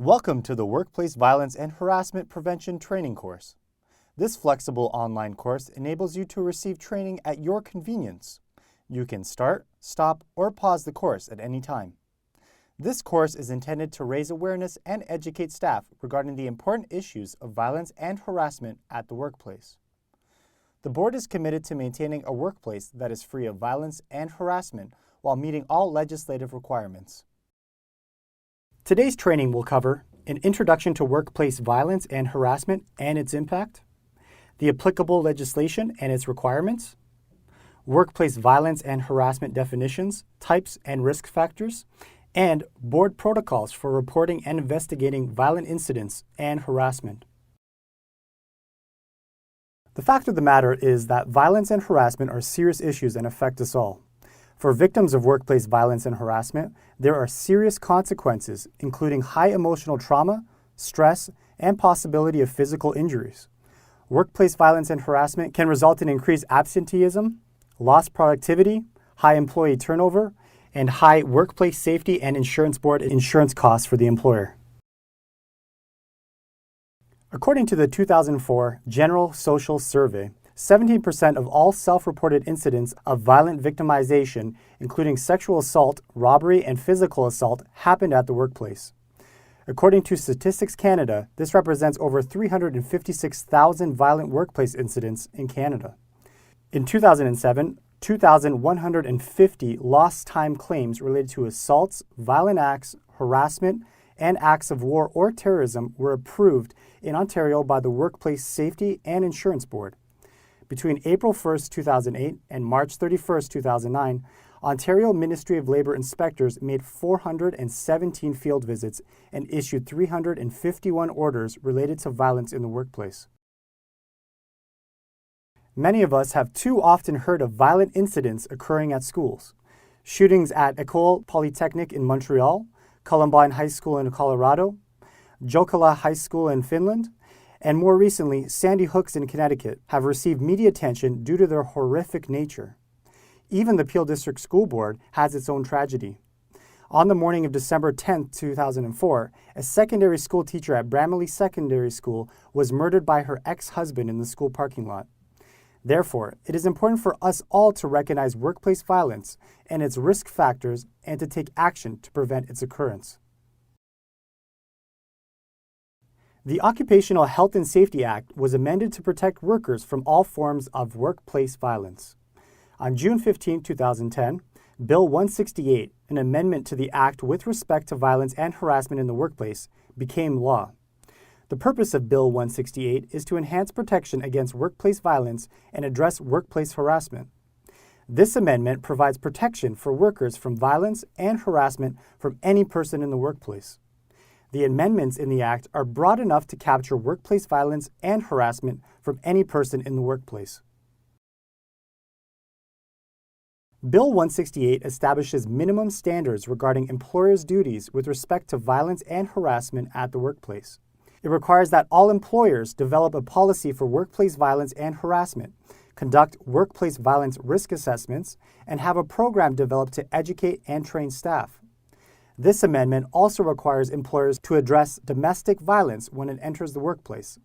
Welcome to the Workplace Violence and Harassment Prevention Training course. This flexible online course enables you to receive training at your convenience. You can start, stop, or pause the course at any time. This course is intended to raise awareness and educate staff regarding the important issues of violence and harassment at the workplace. The board is committed to maintaining a workplace that is free of violence and harassment while meeting all legislative requirements. Today's training will cover an introduction to workplace violence and harassment and its impact, the applicable legislation and its requirements, workplace violence and harassment definitions, types and risk factors, and board protocols for reporting and investigating violent incidents and harassment. The fact of the matter is that violence and harassment are serious issues and affect us all. For victims of workplace violence and harassment, there are serious consequences, including high emotional trauma, stress, and possibility of physical injuries. Workplace violence and harassment can result in increased absenteeism, lost productivity, high employee turnover, and high workplace safety and insurance board insurance costs for the employer. According to the 2004 General Social Survey, 17% of all self-reported incidents of violent victimization, including sexual assault, robbery, and physical assault, happened at the workplace. According to Statistics Canada, this represents over 356,000 violent workplace incidents in Canada. In 2007, 2,150 lost time claims related to assaults, violent acts, harassment, and acts of war or terrorism were approved in Ontario by the Workplace Safety and Insurance Board. Between April 1, 2008 and March 31, 2009, Ontario Ministry of Labour inspectors made 417 field visits and issued 351 orders related to violence in the workplace. Many of us have too often heard of violent incidents occurring at schools. Shootings at École Polytechnique in Montreal, Columbine High School in Colorado, Jokela High School in Finland, and more recently, Sandy Hooks in Connecticut have received media attention due to their horrific nature. Even the Peel District School Board has its own tragedy. On the morning of December 10, 2004, a secondary school teacher at Bramalea Secondary School was murdered by her ex-husband in the school parking lot. Therefore, it is important for us all to recognize workplace violence and its risk factors and to take action to prevent its occurrence. The Occupational Health and Safety Act was amended to protect workers from all forms of workplace violence. On June 15, 2010, Bill 168, an amendment to the Act with respect to violence and harassment in the workplace, became law. The purpose of Bill 168 is to enhance protection against workplace violence and address workplace harassment. This amendment provides protection for workers from violence and harassment from any person in the workplace. The amendments in the Act are broad enough to capture workplace violence and harassment from any person in the workplace. Bill 168 establishes minimum standards regarding employers' duties with respect to violence and harassment at the workplace. It requires that all employers develop a policy for workplace violence and harassment, conduct workplace violence risk assessments, and have a program developed to educate and train staff. This amendment also requires employers to address domestic violence when it enters the workplace.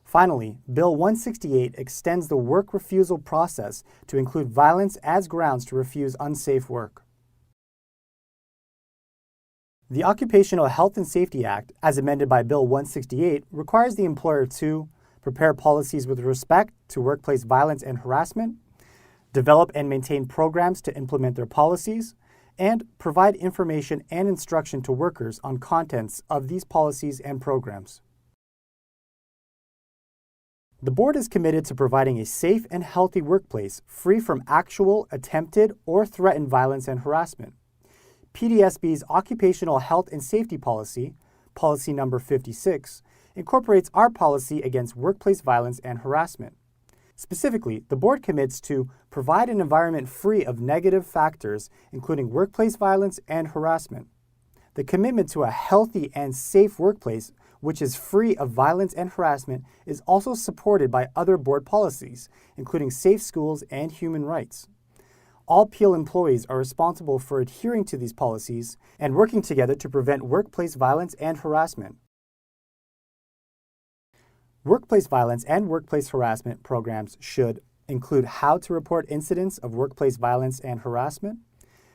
Finally, Bill 168 extends the work refusal process to include violence as grounds to refuse unsafe work. The Occupational Health and Safety Act, as amended by Bill 168, requires the employer to prepare policies with respect to workplace violence and harassment, develop and maintain programs to implement their policies, and provide information and instruction to workers on contents of these policies and programs. The board is committed to providing a safe and healthy workplace free from actual, attempted, or threatened violence and harassment. PDSB's Occupational Health and Safety Policy, Policy Number 56, incorporates our policy against workplace violence and harassment. Specifically, the board commits to provide an environment free of negative factors, including workplace violence and harassment. The commitment to a healthy and safe workplace, which is free of violence and harassment, is also supported by other board policies, including safe schools and human rights. All Peel employees are responsible for adhering to these policies and working together to prevent workplace violence and harassment. Workplace violence and workplace harassment programs should include how to report incidents of workplace violence and harassment,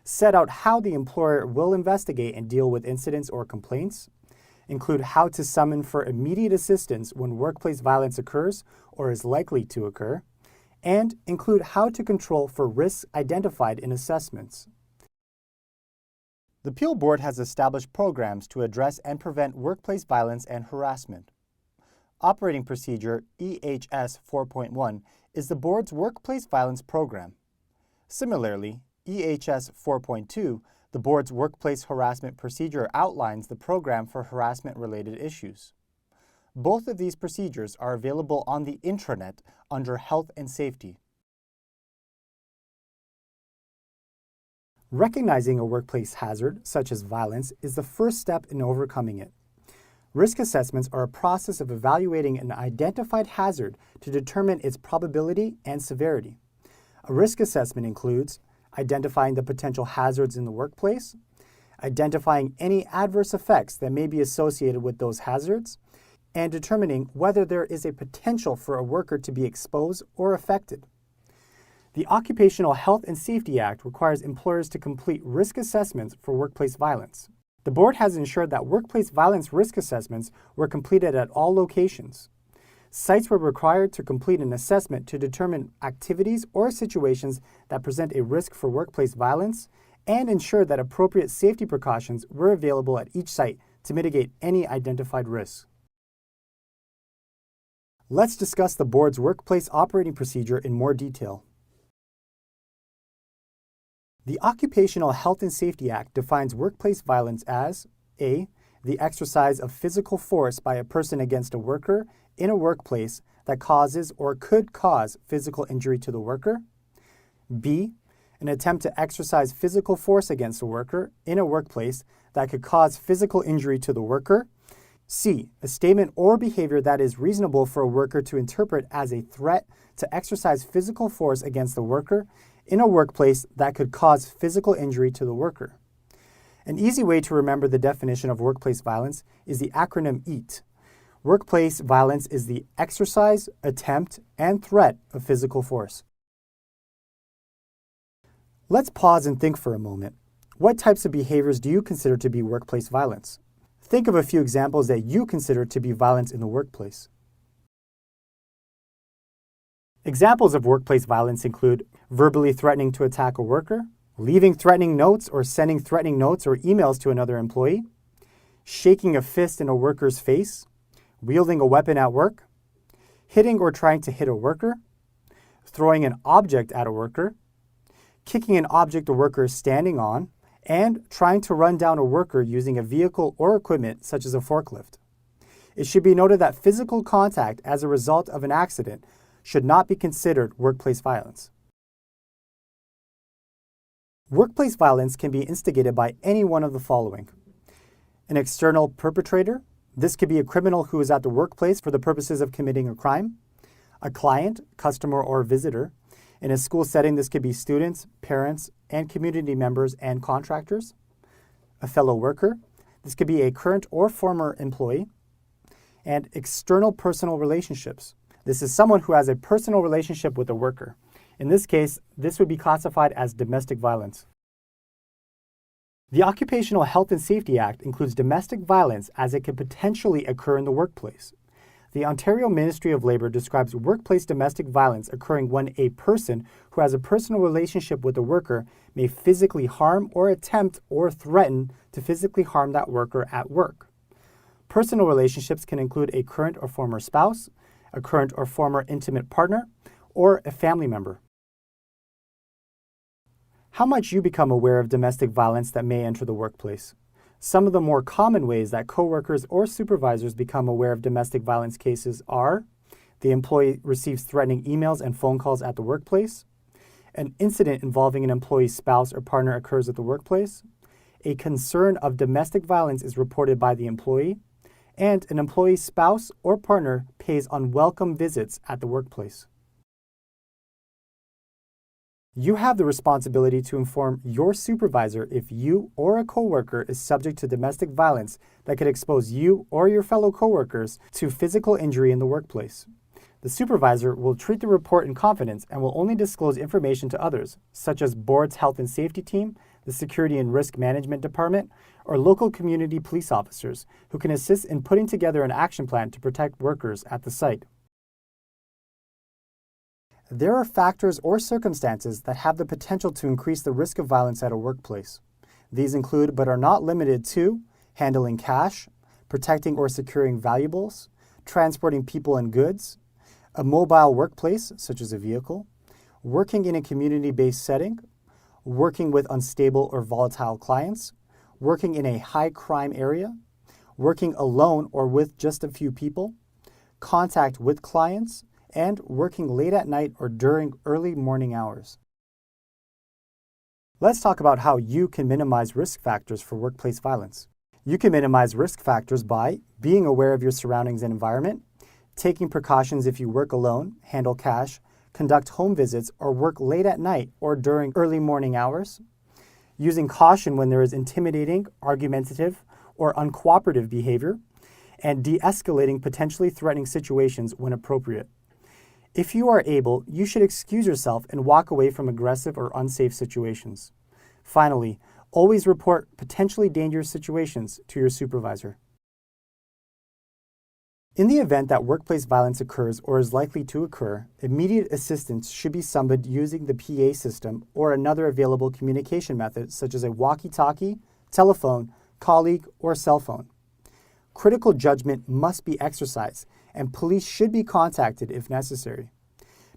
set out how the employer will investigate and deal with incidents or complaints, include how to summon for immediate assistance when workplace violence occurs or is likely to occur, and include how to control for risks identified in assessments. The Peel Board has established programs to address and prevent workplace violence and harassment. Operating Procedure EHS 4.1 is the Board's workplace violence program. Similarly, EHS 4.2, the Board's workplace harassment procedure, outlines the program for harassment-related issues. Both of these procedures are available on the intranet under Health and Safety. Recognizing a workplace hazard, such as violence, is the first step in overcoming it. Risk assessments are a process of evaluating an identified hazard to determine its probability and severity. A risk assessment includes identifying the potential hazards in the workplace, identifying any adverse effects that may be associated with those hazards, and determining whether there is a potential for a worker to be exposed or affected. The Occupational Health and Safety Act requires employers to complete risk assessments for workplace violence. The Board has ensured that workplace violence risk assessments were completed at all locations. Sites were required to complete an assessment to determine activities or situations that present a risk for workplace violence and ensure that appropriate safety precautions were available at each site to mitigate any identified risks. Let's discuss the Board's workplace operating procedure in more detail. The Occupational Health and Safety Act defines workplace violence as A. The exercise of physical force by a person against a worker in a workplace that causes or could cause physical injury to the worker. B. An attempt to exercise physical force against a worker in a workplace that could cause physical injury to the worker. C. A statement or behavior that is reasonable for a worker to interpret as a threat to exercise physical force against the worker in a workplace that could cause physical injury to the worker. An easy way to remember the definition of workplace violence is the acronym EAT. Workplace violence is the exercise, attempt, and threat of physical force. Let's pause and think for a moment. What types of behaviors do you consider to be workplace violence? Think of a few examples that you consider to be violence in the workplace. Examples of workplace violence include verbally threatening to attack a worker, leaving threatening notes or sending threatening notes or emails to another employee, shaking a fist in a worker's face, wielding a weapon at work, hitting or trying to hit a worker, throwing an object at a worker, kicking an object a worker is standing on, and trying to run down a worker using a vehicle or equipment such as a forklift. It should be noted that physical contact as a result of an accident should not be considered workplace violence. Workplace violence can be instigated by any one of the following: an external perpetrator. This could be a criminal who is at the workplace for the purposes of committing a crime. A client, customer, or visitor. In a school setting, this could be students, parents, and community members and contractors. A fellow worker. This could be a current or former employee. And external personal relationships. This is someone who has a personal relationship with a worker. In this case, this would be classified as domestic violence. The Occupational Health and Safety Act includes domestic violence as it could potentially occur in the workplace. The Ontario Ministry of Labour describes workplace domestic violence occurring when a person who has a personal relationship with a worker may physically harm or attempt or threaten to physically harm that worker at work. Personal relationships can include a current or former spouse, a current or former intimate partner, or a family member. How much you become aware of domestic violence that may enter the workplace. Some of the more common ways that coworkers or supervisors become aware of domestic violence cases are: the employee receives threatening emails and phone calls at the workplace, an incident involving an employee's spouse or partner occurs at the workplace, a concern of domestic violence is reported by the employee, and an employee's spouse or partner pays unwelcome visits at the workplace. You have the responsibility to inform your supervisor if you or a coworker is subject to domestic violence that could expose you or your fellow coworkers to physical injury in the workplace. The supervisor will treat the report in confidence and will only disclose information to others, such as board's health and safety team, the security and risk management department, or local community police officers who can assist in putting together an action plan to protect workers at the site. There are factors or circumstances that have the potential to increase the risk of violence at a workplace. These include, but are not limited to, handling cash, protecting or securing valuables, transporting people and goods, a mobile workplace, such as a vehicle, working in a community-based setting, working with unstable or volatile clients, working in a high-crime area, working alone or with just a few people, contact with clients, and working late at night or during early morning hours. Let's talk about how you can minimize risk factors for workplace violence. You can minimize risk factors by being aware of your surroundings and environment, taking precautions if you work alone, handle cash, conduct home visits, or work late at night or during early morning hours, using caution when there is intimidating, argumentative, or uncooperative behavior, and de-escalating potentially threatening situations when appropriate. If you are able, you should excuse yourself and walk away from aggressive or unsafe situations. Finally, always report potentially dangerous situations to your supervisor. In the event that workplace violence occurs or is likely to occur, immediate assistance should be summoned using the PA system or another available communication method such as a walkie-talkie, telephone, colleague, or cell phone. Critical judgment must be exercised, and police should be contacted if necessary.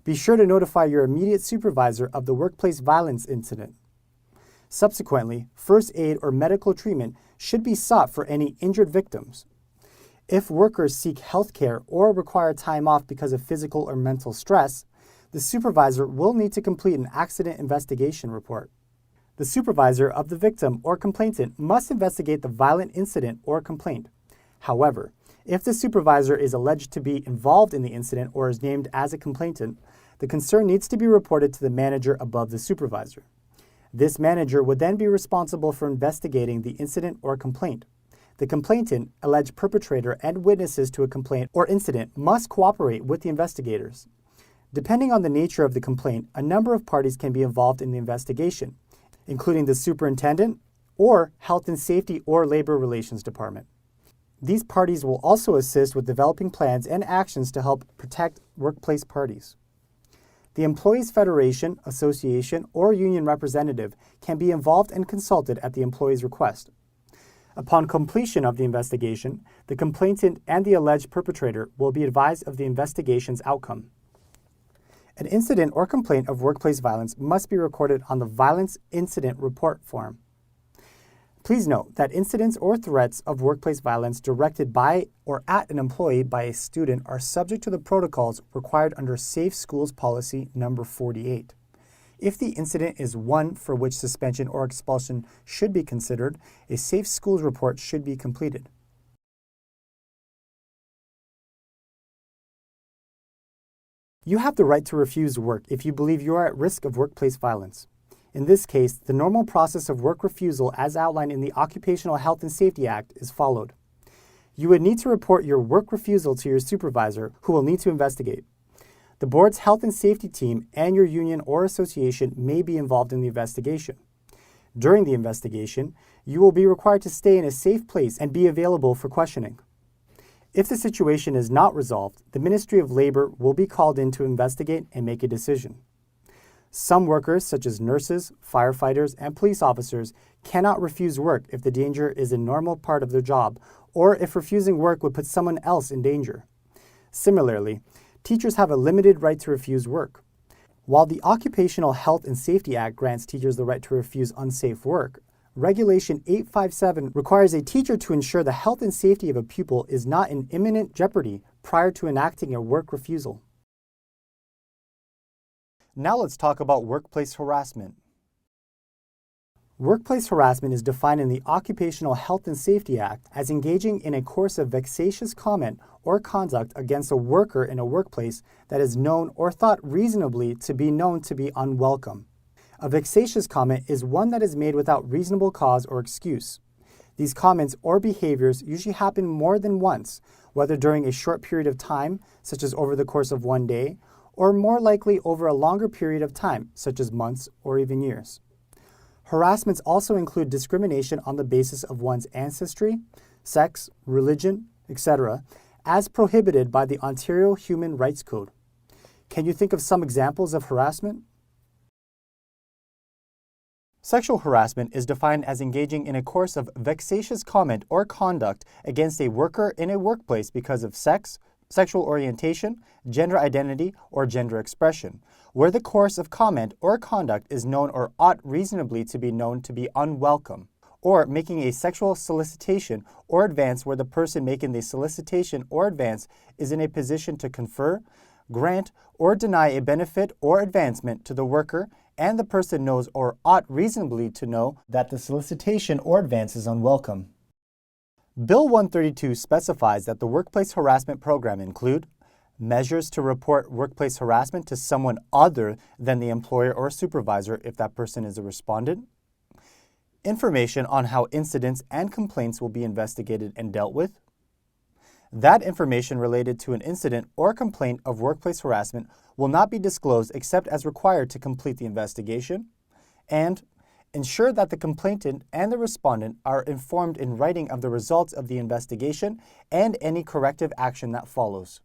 Be sure to notify your immediate supervisor of the workplace violence incident. Subsequently, first aid or medical treatment should be sought for any injured victims. If workers seek health care or require time off because of physical or mental stress, the supervisor will need to complete an accident investigation report. The supervisor of the victim or complainant must investigate the violent incident or complaint. However, if the supervisor is alleged to be involved in the incident or is named as a complainant, the concern needs to be reported to the manager above the supervisor. This manager would then be responsible for investigating the incident or complaint. The complainant, alleged perpetrator, and witnesses to a complaint or incident must cooperate with the investigators. Depending on the nature of the complaint, a number of parties can be involved in the investigation, including the superintendent or health and safety or labor relations department. These parties will also assist with developing plans and actions to help protect workplace parties. The Employees Federation, Association, or union representative can be involved and consulted at the employee's request. Upon completion of the investigation, the complainant and the alleged perpetrator will be advised of the investigation's outcome. An incident or complaint of workplace violence must be recorded on the Violence Incident Report form. Please note that incidents or threats of workplace violence directed by or at an employee by a student are subject to the protocols required under Safe Schools Policy number 48. If the incident is one for which suspension or expulsion should be considered, a Safe Schools report should be completed. You have the right to refuse work if you believe you are at risk of workplace violence. In this case, the normal process of work refusal as outlined in the Occupational Health and Safety Act is followed. You would need to report your work refusal to your supervisor, who will need to investigate. The board's health and safety team and your union or association may be involved in the investigation. During the investigation, you will be required to stay in a safe place and be available for questioning. If the situation is not resolved, the Ministry of Labor will be called in to investigate and make a decision. Some workers, such as nurses, firefighters, and police officers, cannot refuse work if the danger is a normal part of their job or if refusing work would put someone else in danger. Similarly, teachers have a limited right to refuse work. While the Occupational Health and Safety Act grants teachers the right to refuse unsafe work, Regulation 857 requires a teacher to ensure the health and safety of a pupil is not in imminent jeopardy prior to enacting a work refusal. Now let's talk about workplace harassment. Workplace harassment is defined in the Occupational Health and Safety Act as engaging in a course of vexatious comment or conduct against a worker in a workplace that is known or thought reasonably to be known to be unwelcome. A vexatious comment is one that is made without reasonable cause or excuse. These comments or behaviors usually happen more than once, whether during a short period of time, such as over the course of one day, or more likely over a longer period of time, such as months or even years. Harassments also include discrimination on the basis of one's ancestry, sex, religion, etc., as prohibited by the Ontario Human Rights Code. Can you think of some examples of harassment? Sexual harassment is defined as engaging in a course of vexatious comment or conduct against a worker in a workplace because of sex, sexual orientation, gender identity, or gender expression, where the course of comment or conduct is known or ought reasonably to be known to be unwelcome, or making a sexual solicitation or advance where the person making the solicitation or advance is in a position to confer, grant, or deny a benefit or advancement to the worker, and the person knows or ought reasonably to know that the solicitation or advance is unwelcome. Bill 132 specifies that the workplace harassment program include measures to report workplace harassment to someone other than the employer or supervisor if that person is a respondent, information on how incidents and complaints will be investigated and dealt with, that information related to an incident or complaint of workplace harassment will not be disclosed except as required to complete the investigation, and ensure that the complainant and the respondent are informed in writing of the results of the investigation and any corrective action that follows.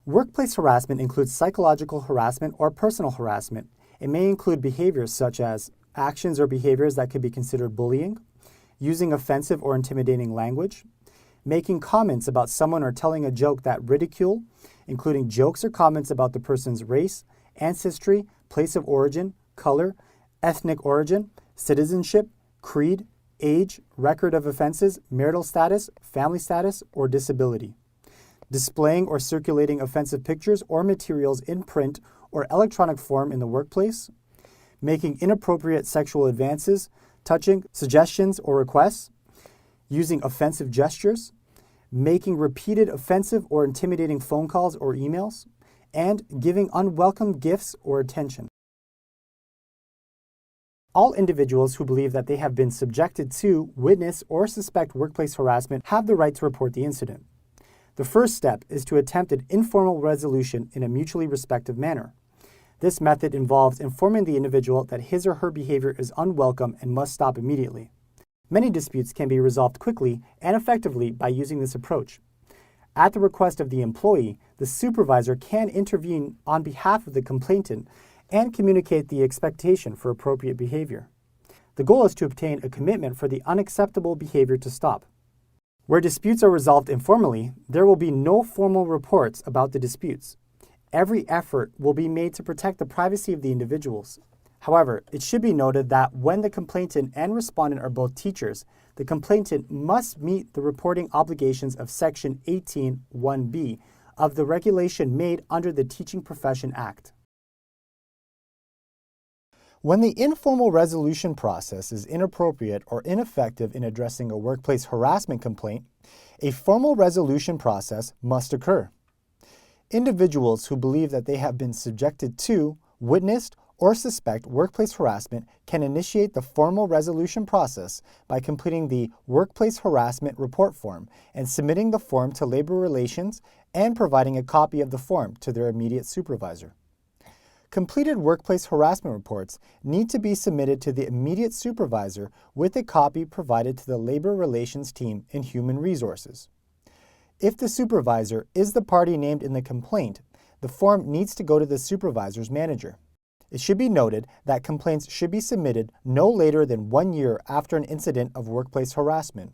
Workplace harassment includes psychological harassment or personal harassment. It may include behaviors such as actions or behaviors that could be considered bullying, using offensive or intimidating language, making comments about someone or telling a joke that ridicule, including jokes or comments about the person's race, ancestry, place of origin, color, ethnic origin, citizenship, creed, age, record of offenses, marital status, family status, or disability. Displaying or circulating offensive pictures or materials in print or electronic form in the workplace, making inappropriate sexual advances, touching, suggestions, or requests, using offensive gestures, making repeated offensive or intimidating phone calls or emails, and giving unwelcome gifts or attention. All individuals who believe that they have been subjected to, witness, or suspect workplace harassment have the right to report the incident. The first step is to attempt an informal resolution in a mutually respectful manner. This method involves informing the individual that his or her behavior is unwelcome and must stop immediately. Many disputes can be resolved quickly and effectively by using this approach. At the request of the employee, the supervisor can intervene on behalf of the complainant and communicate the expectation for appropriate behavior. The goal is to obtain a commitment for the unacceptable behavior to stop. Where disputes are resolved informally, there will be no formal reports about the disputes. Every effort will be made to protect the privacy of the individuals. However, it should be noted that when the complainant and respondent are both teachers, the complainant must meet the reporting obligations of Section 18(1)(b) of the regulation made under the Teaching Profession Act. When the informal resolution process is inappropriate or ineffective in addressing a workplace harassment complaint, a formal resolution process must occur. Individuals who believe that they have been subjected to, witnessed, or suspect workplace harassment can initiate the formal resolution process by completing the Workplace Harassment Report Form and submitting the form to Labor Relations and providing a copy of the form to their immediate supervisor. Completed workplace harassment reports need to be submitted to the immediate supervisor with a copy provided to the Labor Relations team in Human Resources. If the supervisor is the party named in the complaint, the form needs to go to the supervisor's manager. It should be noted that complaints should be submitted no later than 1 year after an incident of workplace harassment.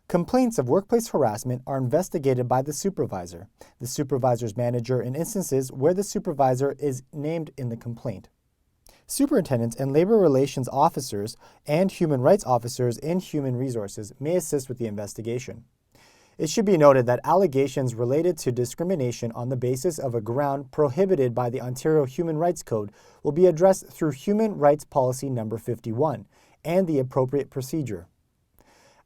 Complaints of workplace harassment are investigated by the supervisor's manager in instances where the supervisor is named in the complaint. Superintendents and labor relations officers and human rights officers in Human Resources may assist with the investigation. It should be noted that allegations related to discrimination on the basis of a ground prohibited by the Ontario Human Rights Code will be addressed through Human Rights Policy No. 51 and the appropriate procedure.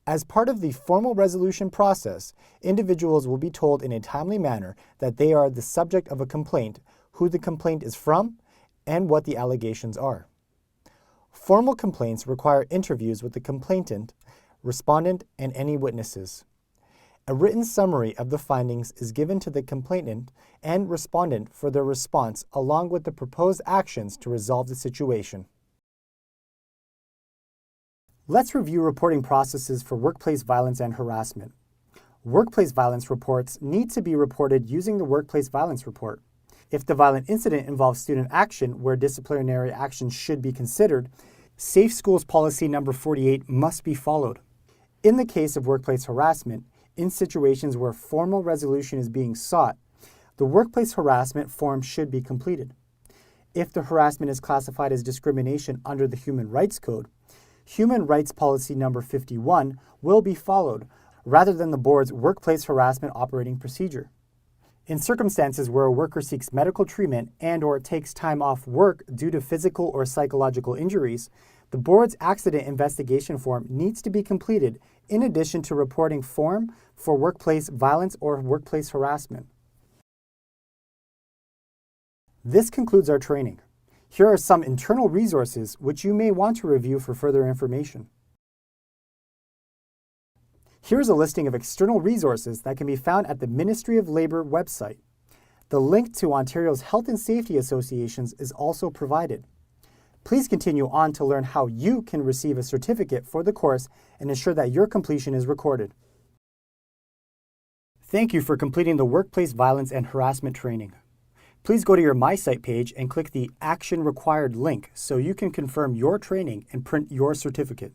As part of the formal resolution process, individuals will be told in a timely manner that they are the subject of a complaint, who the complaint is from, and what the allegations are. Formal complaints require interviews with the complainant, respondent, and any witnesses. A written summary of the findings is given to the complainant and respondent for their response, along with the proposed actions to resolve the situation. Let's review reporting processes for workplace violence and harassment. Workplace violence reports need to be reported using the Workplace Violence Report. If the violent incident involves student action where disciplinary action should be considered, Safe Schools Policy Number 48 must be followed. In the case of workplace harassment, in situations where formal resolution is being sought, the workplace harassment form should be completed. If the harassment is classified as discrimination under the Human Rights Code, Human Rights Policy Number 51 will be followed, rather than the board's Workplace Harassment Operating Procedure. In circumstances where a worker seeks medical treatment and/or takes time off work due to physical or psychological injuries, the board's Accident Investigation Form needs to be completed in addition to reporting form for workplace violence or workplace harassment. This concludes our training. Here are some internal resources which you may want to review for further information. Here's a listing of external resources that can be found at the Ministry of Labour website. The link to Ontario's Health and Safety Associations is also provided. Please continue on to learn how you can receive a certificate for the course and ensure that your completion is recorded. Thank you for completing the Workplace Violence and Harassment training. Please go to your My Site page and click the Action Required link so you can confirm your training and print your certificate.